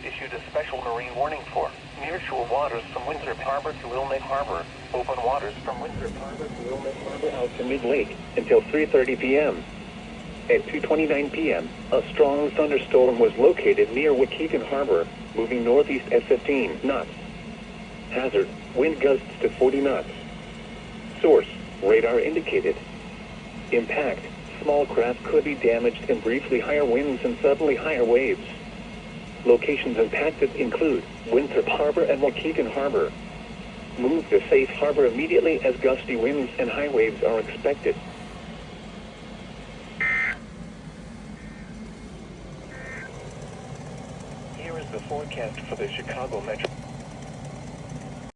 issued a special marine warning for nearshore waters from Winthrop Harbor to Wilmette Harbor, open waters from Winthrop Harbor to Wilmette Harbor out to mid-lake until 3:30 p.m. At 2:29 p.m., a strong thunderstorm was located near Waukegan Harbor, moving northeast at 15 knots. Hazard, wind gusts to 40 knots. Source, radar indicated. Impact, small craft could be damaged and briefly higher winds and suddenly higher waves. Locations impacted include Winthrop Harbor and Waukegan Harbor. Move to safe harbor immediately as gusty winds and high waves are expected. Here is the forecast for the Chicago metro.